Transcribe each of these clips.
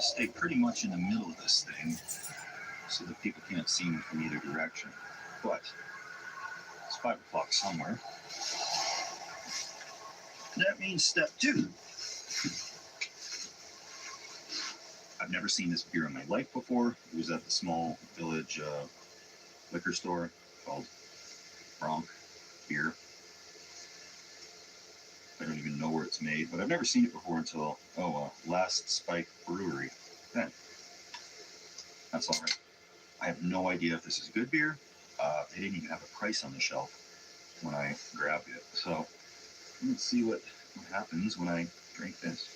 stay pretty much in the middle of this thing so that people can't see me from either direction. But it's 5 o'clock somewhere. That means step 2. I've never seen this beer in my life before. It was at the small village liquor store called Bronc Beer. I don't even know where it's made, but I've never seen it before until, Last Spike Brewery. Then, that's all right. I have no idea if this is good beer. They didn't even have a price on the shelf when I grabbed it. So let's see what happens when I drink this.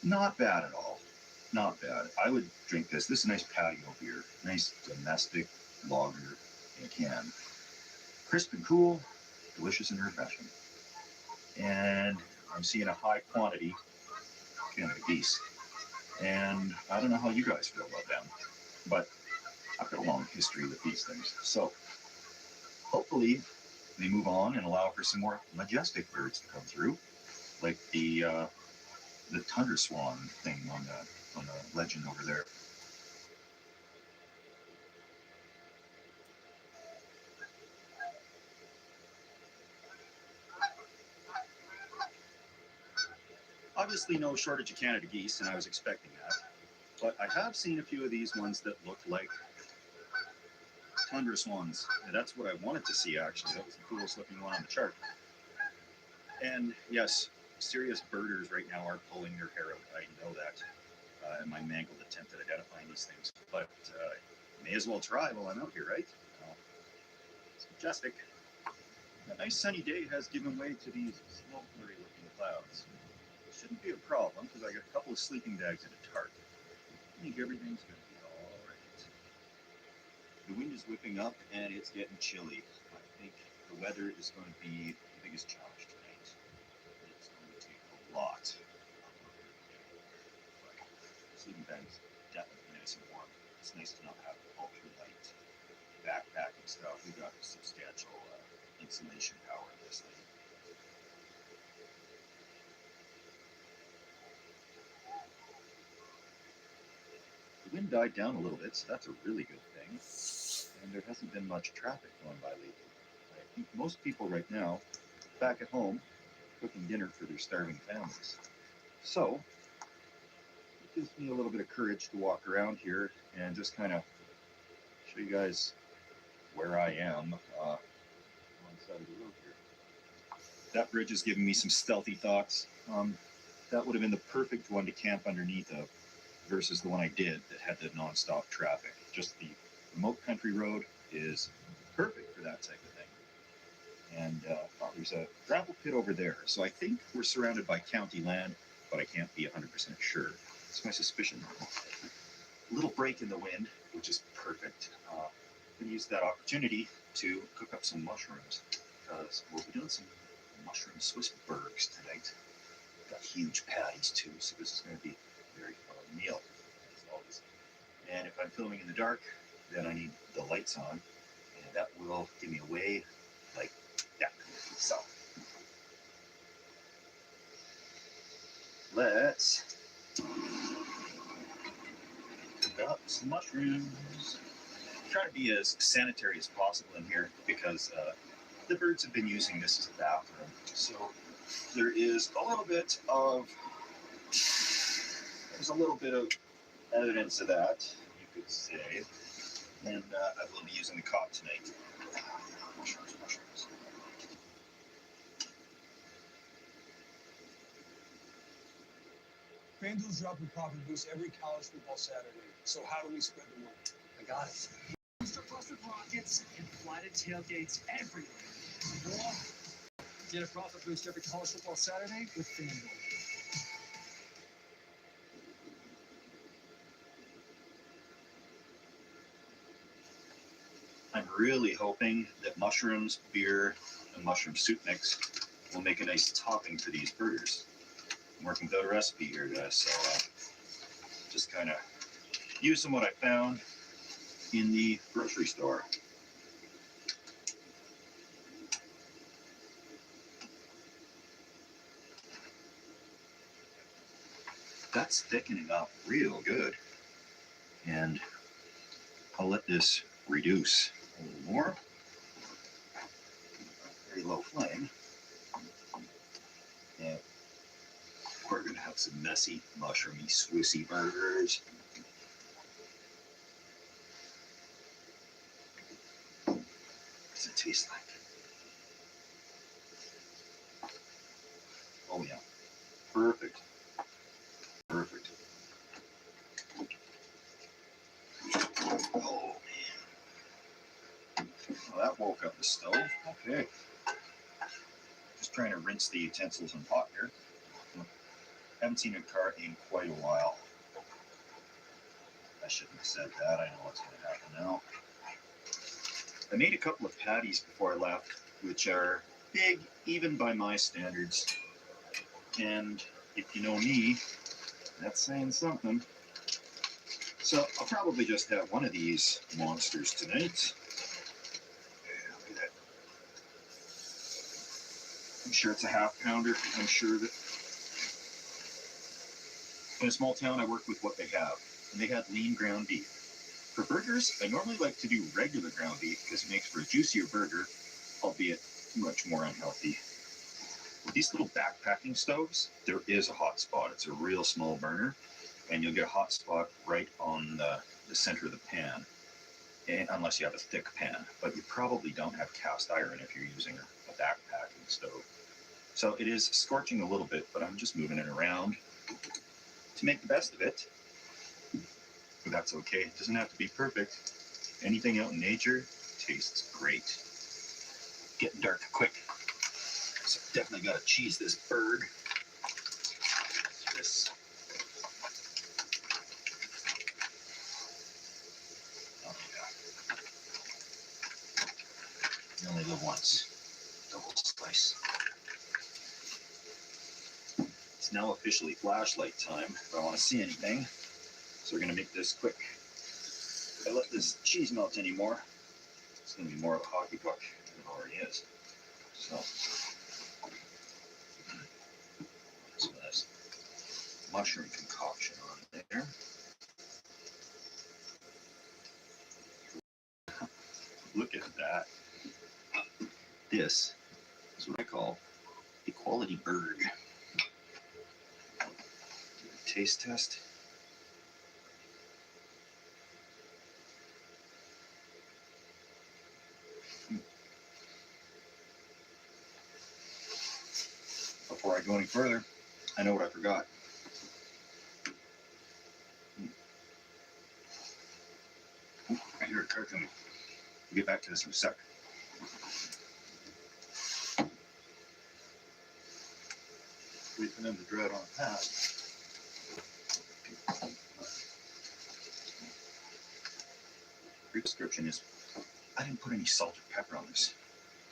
Not bad at all. Not bad. I would drink this. This is a nice patio beer. Nice domestic lager in a can. Crisp and cool, delicious and refreshing. And I'm seeing a high quantity Canada Geese. And I don't know how you guys feel about them, but I've got a long history with these things. So hopefully they move on and allow for some more majestic birds to come through, like the tundra swan thing on the legend over there. Obviously no shortage of Canada Geese, and I was expecting that. But I have seen a few of these ones that look like tundra swans. And that's what I wanted to see, actually. That was the coolest looking one on the chart. And yes, serious birders right now are pulling their hair out. I know that in my mangled attempt at identifying these things. But may as well try while I'm out here, right? It's majestic. A nice sunny day has given way to these smoke blurry looking clouds. Shouldn't be a problem because I got a couple of sleeping bags and a tarp. I think everything's going to be all right. The wind is whipping up and it's getting chilly. I think the weather is going to be the biggest challenge tonight. It's going to take a lot. But sleeping bags definitely nice and warm. It's nice to not have ultralight backpacking stuff. We've got substantial insulation power in this thing. The wind died down a little bit, so that's a really good thing. And there hasn't been much traffic going by lately. I think most people right now, back at home, cooking dinner for their starving families. So, it gives me a little bit of courage to walk around here and just kind of show you guys where I am on the side of the road here. That bridge is giving me some stealthy thoughts. That would have been the perfect one to camp underneath of versus the one I did that had the non-stop traffic. Just the remote country road is perfect for that type of thing. And there's a gravel pit over there. So I think we're surrounded by county land, but I can't be 100% sure. It's my suspicion. A little break in the wind, which is perfect. I'm going to use that opportunity to cook up some mushrooms because we'll be doing some mushroom Swiss bergs tonight. Got huge patties too, so this is going to be a very fun meal, as always. And if I'm filming in the dark, then I need the lights on, and that will give me away like that. So, let's cook up some mushrooms. Try to be as sanitary as possible in here because the birds have been using this as a bathroom. So there is a little bit of evidence of that, you could say. And I will be using the cot tonight. Mushrooms. FanDuel's dropping profit boost every college football Saturday. So how do we spread the word? I got it. Booster Plus with rockets and fly to tailgates everywhere. Get a profit boost every college football Saturday with FanDuel. I'm really hoping that mushrooms, beer, and mushroom soup mix will make a nice topping for these burgers. I'm working without a recipe here, guys, so just kind of using what I found in the grocery store. That's thickening up real good. And I'll let this reduce a little more. Very low flame. And we're gonna have some messy, mushroomy, Swissy burgers. What does it taste like? Oh yeah, perfect, perfect. Oh man, well, that woke up the stove. Okay, just trying to rinse the utensils and pot here. Haven't seen a car in quite a while. I shouldn't have said that. I know what's going to happen now. I made a couple of patties before I left, which are big, even by my standards. And if you know me, that's saying something. So I'll probably just have one of these monsters tonight. Yeah, look at that. I'm sure it's a half pounder. I'm sure that in a small town, I work with what they have. And they had lean ground beef. For burgers, I normally like to do regular ground beef because it makes for a juicier burger, albeit much more unhealthy. With these little backpacking stoves, there is a hot spot. It's a real small burner, and you'll get a hot spot right on the center of the pan, and, unless you have a thick pan. But you probably don't have cast iron if you're using a backpacking stove. So it is scorching a little bit, but I'm just moving it around to make the best of it. But that's okay. It doesn't have to be perfect. Anything out in nature tastes great. Getting dark quick. So definitely got to cheese this bird. This. Oh yeah. You only live once. Double slice. It's now officially flashlight time if I want to see anything. So we're going to make this quick. If I let this cheese melt anymore, it's going to be more of a hockey puck than it already is. So, some of this mushroom concoction on there. Look at that. This is what I call a quality bird. Taste test. Before I go any further, I know what I forgot. I hear a car coming. We'll get back to this in a sec. Wait for them to draw it on past. Brief description is, I didn't put any salt or pepper on this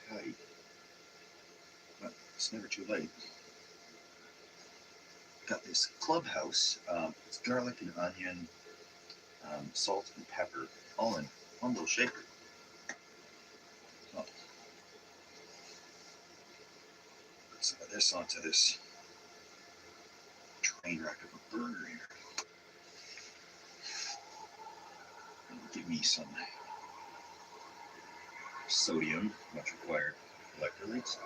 patty, but it's never too late. Got this clubhouse. It's garlic and onion, salt and pepper, all in one little shaker. So, put some of this onto this train wreck of a burger here. And give me some sodium, much required electrolytes.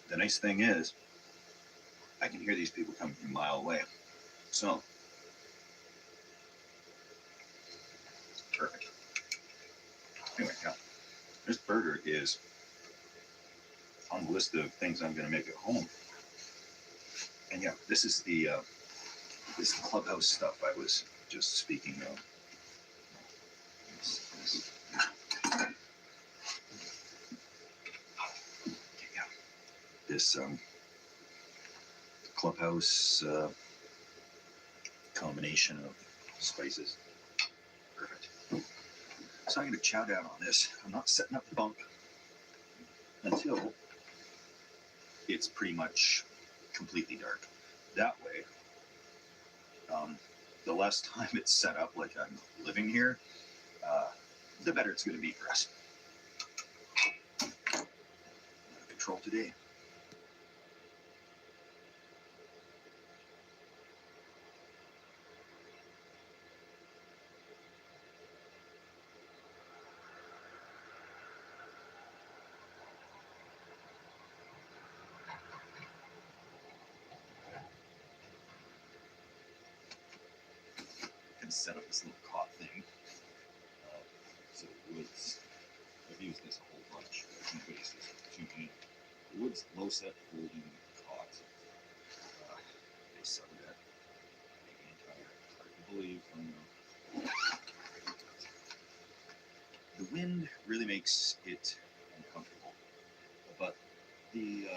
The nice thing is, I can hear these people coming from a mile away. So, perfect. Anyway, yeah, this burger is on the list of things I'm going to make at home. And yeah, this is the this clubhouse stuff I was just speaking of. Yeah, this clubhouse combination of spices. Perfect. So I'm going to chow down on this. I'm not setting up the bunk until it's pretty much completely dark. That way, the less time it's set up like I'm living here, the better it's going to be for us. Out of control today. I can set up this little cot thing. So the woods, I've used this a whole bunch. I think this is too many. The woods low set folding cot. They sell it at maybe entire. Hard to believe. I know. The wind really makes it uncomfortable, but the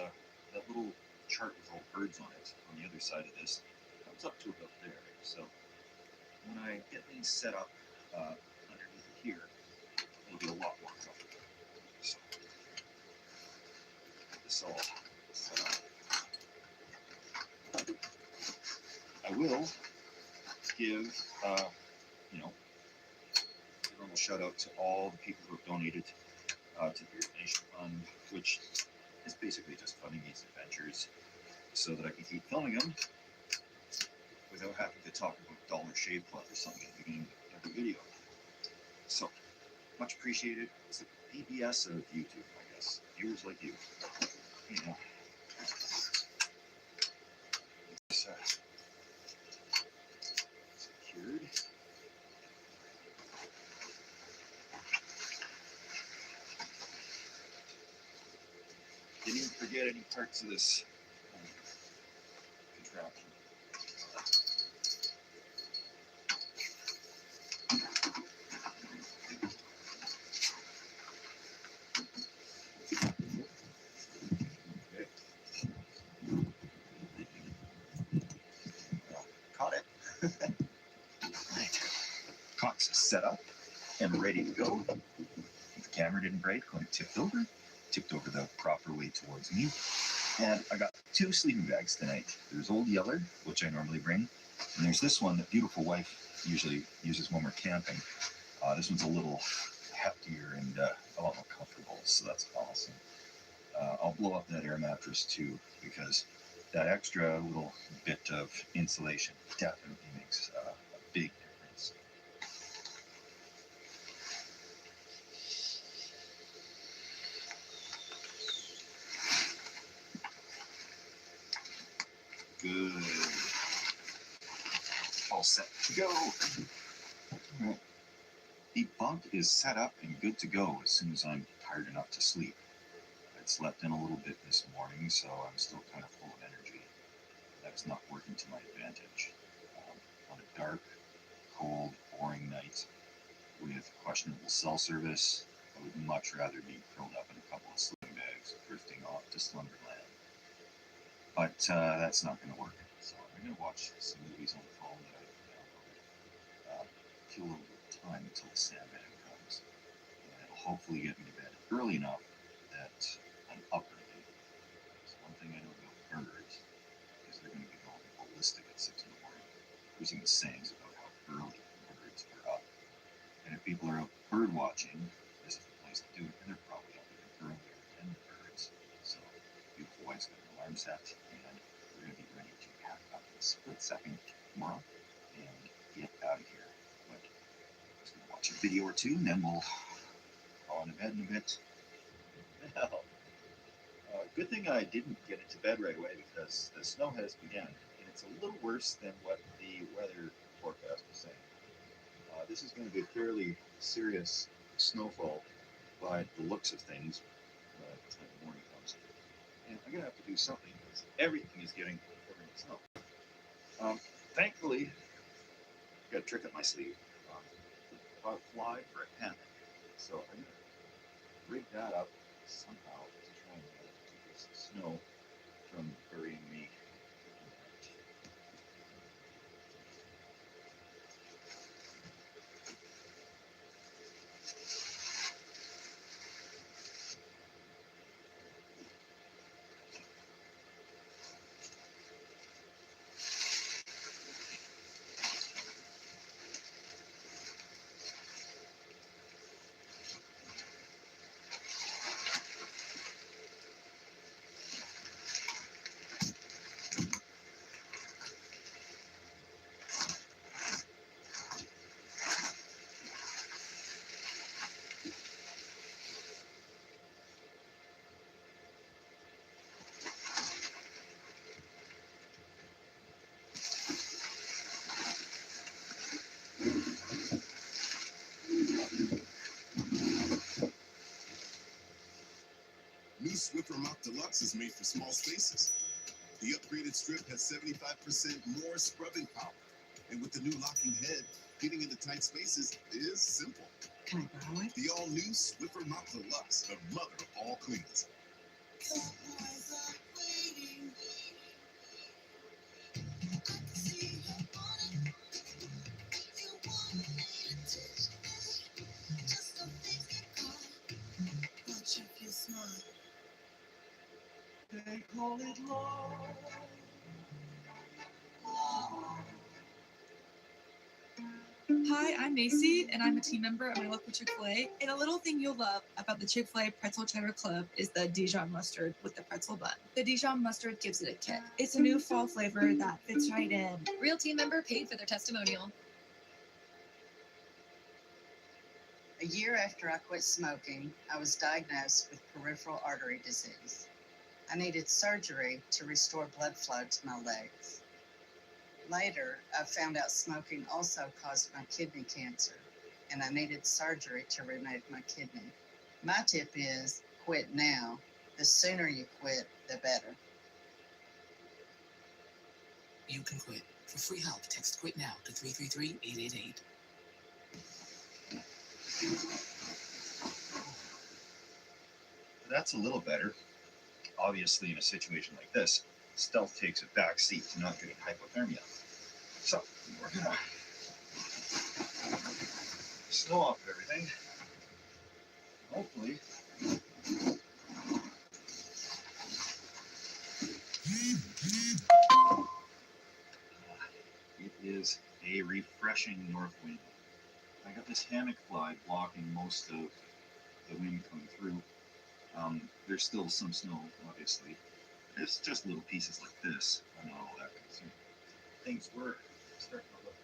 that little chart with all birds on it on the other side of this comes up to about there. So when I get things set up underneath it here, it'll be a lot more comfortable. So get this all set up. I will give a normal shout out to all the people who have donated to the Earth Nation Fund, which is basically just funding these adventures so that I can keep filming them without having to talk about Dollar Shave Club or something at the beginning of every video. So, much appreciated. It's the PBS of YouTube, I guess. Viewers like you. You know. It's secured. Didn't even forget any parts of this contraption. Okay. Caught it. Right. Cot's set up and ready to go. If the camera didn't break when it tipped over the proper way towards me. And I got 2 sleeping bags tonight. There's Old Yeller, which I normally bring, and there's this one that beautiful wife usually uses when we're camping. This one's a little heftier and a lot more comfortable, so that's awesome. I'll blow up that air mattress too, because that extra little bit of insulation definitely makes a big difference. Good. All set to go. All right. The bunk is set up and good to go as soon as I'm tired enough to sleep. I'd slept in a little bit this morning, so I'm still kind of full of energy. That's not working to my advantage. On a dark, cold, boring night with questionable cell service, I would much rather be curled up in a couple of sleeping bags, drifting off to slumberland. But that's not going to work. So I'm going to watch some movies on the phone that I've downloaded. Kill a little bit of time until the Sandman comes. And it'll hopefully get me to bed early enough that I'm up early. So one thing I know about birds is they're going to be going ballistic at 6 in the morning. There's even sayings about how early birds are up. And if people are out bird watching, this is the place to do it. And they're probably up even earlier than the birds. So beautiful wife's got an alarm set, and we're going to be ready to pack up in a split second tomorrow and get out of here. But I'm just going to watch a video or two, and then we'll go on to bed in a bit. Well, good thing I didn't get into bed right away, because the snow has begun, and it's a little worse than what the weather forecast was saying. This is going to be a fairly serious snowfall by the looks of things by the time the morning comes. And I'm going to have to do something, because everything is getting covered in snow. Thankfully, I've got a trick up my sleeve. If I fly for a panic, so I'm going to rig that up somehow to try and keep this snow from burying me. New Swiffer Mop Deluxe is made for small spaces. The upgraded strip has 75% more scrubbing power. And with the new locking head, getting into tight spaces is simple. Can I borrow it? The all-new Swiffer Mop Deluxe, the mother of all cleans. They call it love. Hi, I'm Macy, and I'm a team member at my local Chick-fil-A. And a little thing you'll love about the Chick-fil-A Pretzel Cheddar Club is the Dijon mustard with the pretzel bun. The Dijon mustard gives it a kick. It's a new fall flavor that fits right in. Real team member paid for their testimonial. A year after I quit smoking, I was diagnosed with peripheral artery disease. I needed surgery to restore blood flow to my legs. Later, I found out smoking also caused my kidney cancer, and I needed surgery to remove my kidney. My tip is quit now. The sooner you quit, the better. You can quit. For free help, text QUIT NOW to 333-888. That's a little better. Obviously, in a situation like this, stealth takes a back seat to not getting hypothermia. So, we're gonna snow off everything. Hopefully, it is a refreshing north wind. I got this hammock fly blocking most of the wind coming through. There's still some snow, obviously. It's just little pieces like this. I'm not all that concerned. Things were starting to look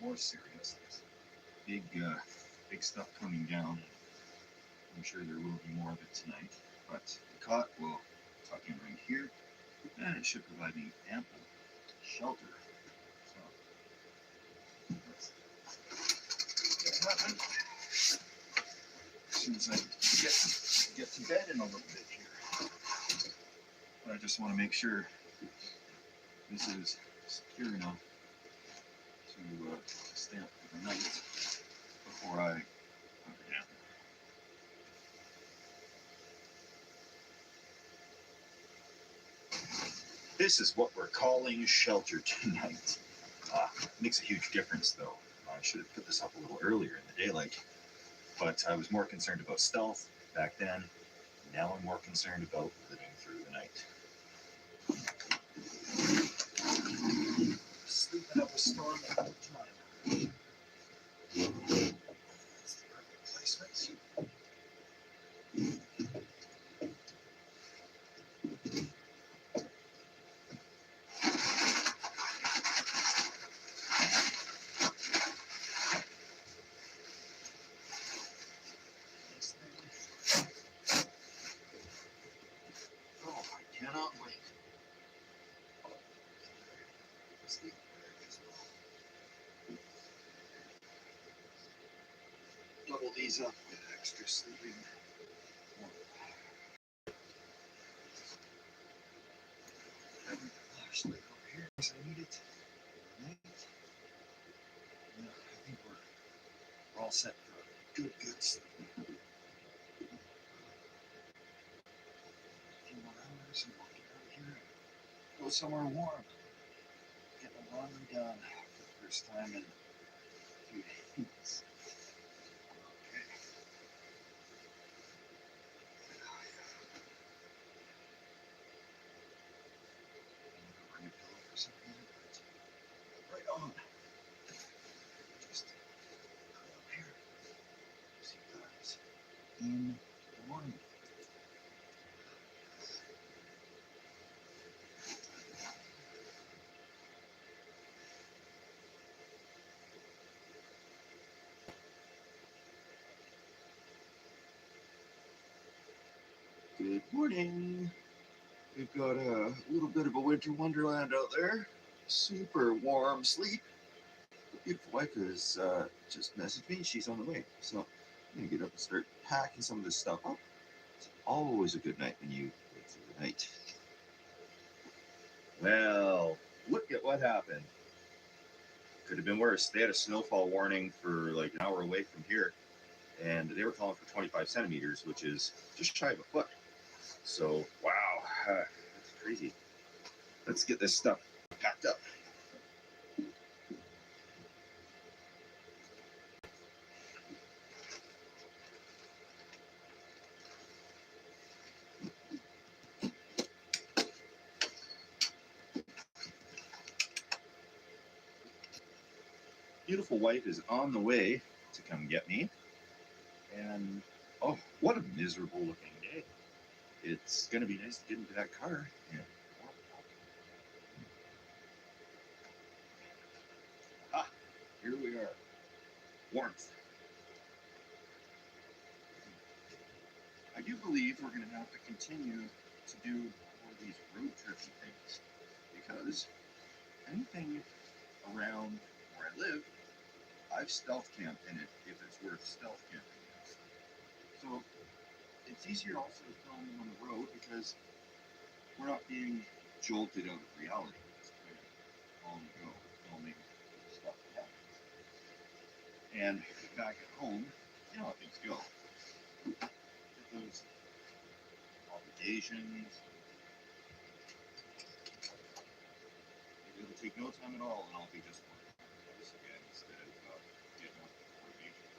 more serious. There's big stuff coming down. I'm sure there will be more of it tonight. But the cot will tuck in right here, and it should provide me ample shelter. So let's get it happen. As soon as I get to bed in a little bit here. But I just want to make sure this is secure enough to stay up for the night before I hunker down. This is what we're calling shelter tonight. Makes a huge difference, though. I should have put this up a little earlier in the daylight, but I was more concerned about stealth back then. Now I'm more concerned about living through the night. Sleeping up a storm all the time. That's the perfect placement. Oh, I cannot wait. Sleep as well. Double these up with extra sleeping. Flashlight over here because I need it. Right. Yeah, I think we're all set for a good sleep. A few more hours and we'll get out of here and go somewhere warm. Get the laundry done for the first time in a few days. Okay. Bring a pillow for something, but right on. Just curl up here. See you guys in the morning. Good morning. We've got a little bit of a winter wonderland out there. Super warm sleep. The beautiful wife has just messaged me. She's on the way. So I'm going to get up and start packing some of this stuff up. It's always a good night when you wake through the night. Well, look at what happened. Could have been worse. They had a snowfall warning for like an hour away from here, and they were calling for 25 centimeters, which is just shy of a foot. So, wow, that's crazy. Let's get this stuff packed up. Beautiful wife is on the way to come get me. And oh, what a miserable looking day. It's going to be nice to get into that car and ah, here we are. Warmth. I do believe we're going to have to continue to do all these road trippy things because anything around where I live, I've stealth camped in it if it's worth stealth camping in. So it's easier also to film on the road because we're not being jolted out of reality. It's kind of on the go filming stuff that happens. And back at home, you know how things go. Get those obligations. It'll take no time at all, and I'll be just working on the house again instead of getting up before nature.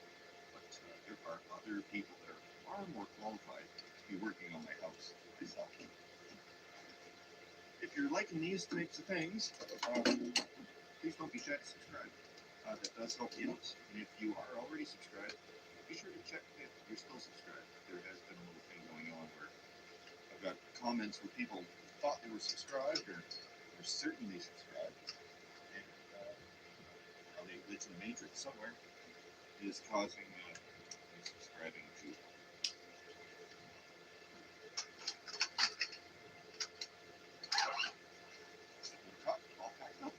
But there are other people that are far more qualified to be working on my house than myself. If you're liking these types of things, please don't be shy to subscribe. That does help me out. And if you are already subscribed, be sure to check if you're still subscribed. There has been a little thing going on where I've got comments where people thought they were subscribed or they're certainly subscribed. And how they glitch in the matrix somewhere is causing subscribing to all packed up.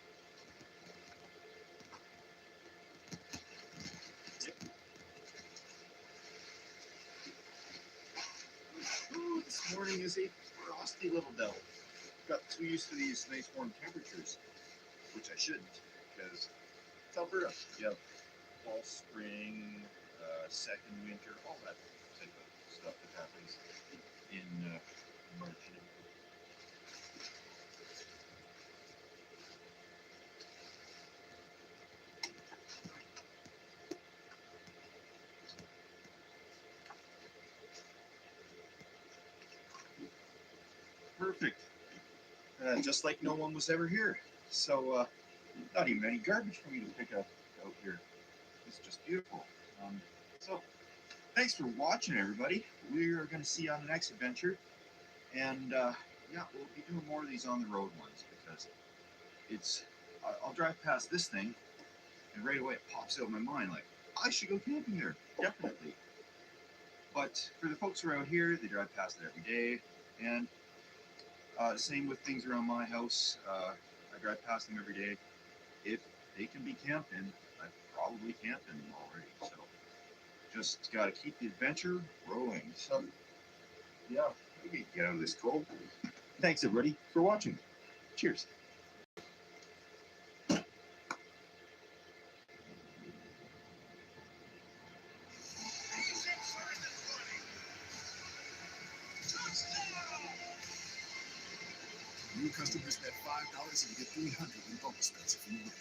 Yep. Ooh, this morning is a frosty little devil. Got too used to these nice warm temperatures, which I shouldn't, because it's Alberta. You have fall, spring, second winter, all that type of stuff that happens in March and April. Perfect. Just like no one was ever here. So, not even any garbage for me to pick up out here. It's just beautiful. So, thanks for watching, everybody. We are going to see you on the next adventure. And, yeah, we'll be doing more of these on the road ones because it's, I'll drive past this thing and right away it pops out in my mind like, I should go camping there. Definitely. But for the folks around here, they drive past it every day. And same with things around my house. I drive past them every day. If they can be camped in, I've probably camped in them already. So just got to keep the adventure rolling. So yeah, we need to get out of this cold. Thanks everybody for watching. Cheers. New customers bet $5 and you get $300 in bonus bets if you win.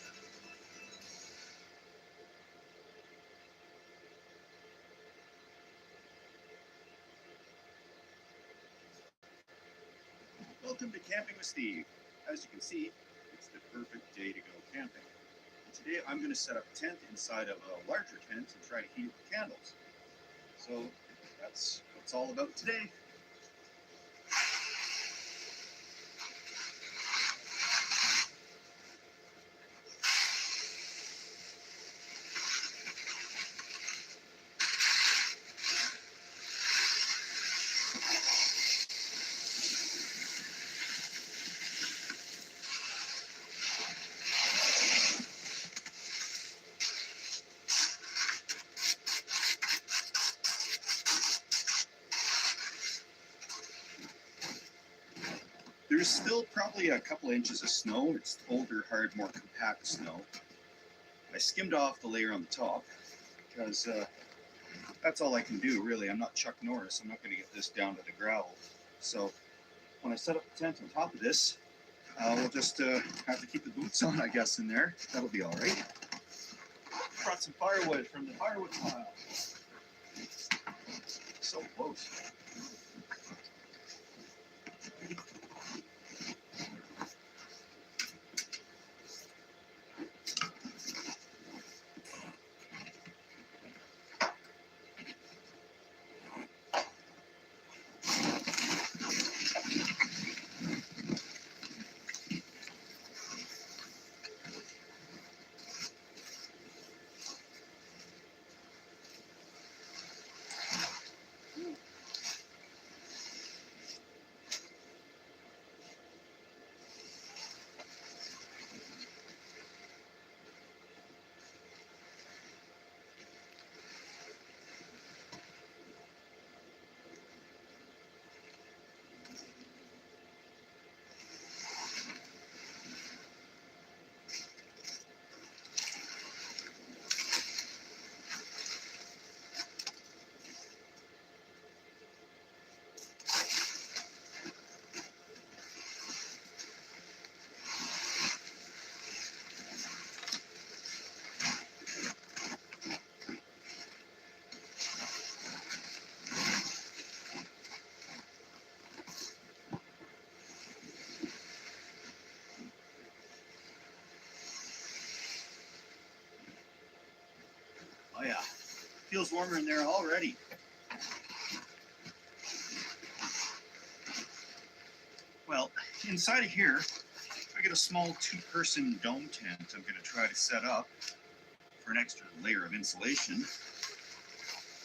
Welcome to Camping with Steve. As you can see, it's the perfect day to go camping. And today I'm going to set up a tent inside of a larger tent and try to heat it with candles. So that's what it's all about today. There's still probably a couple inches of snow. It's older, hard, more compact snow. I skimmed off the layer on the top because that's all I can do, really. I'm not Chuck Norris. I'm not going to get this down to the gravel. So when I set up the tent on top of this, we'll just have to keep the boots on, I guess, in there. That'll be all right. Brought some firewood from the firewood pile. So close. Oh yeah, feels warmer in there already. Well, inside of here, I get a small two-person dome tent I'm going to try to set up for an extra layer of insulation.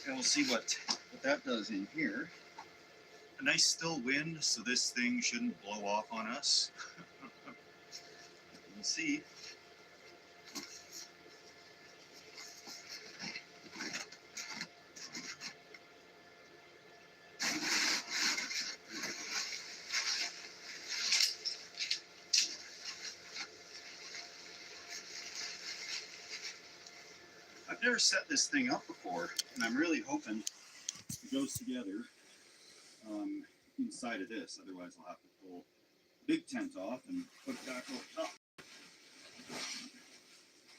And we'll see what that does in here. A nice still wind, so this thing shouldn't blow off on us. We'll see. I've never set this thing up before, and I'm really hoping it goes together inside of this. Otherwise, I'll have to pull the big tent off and put it back over top.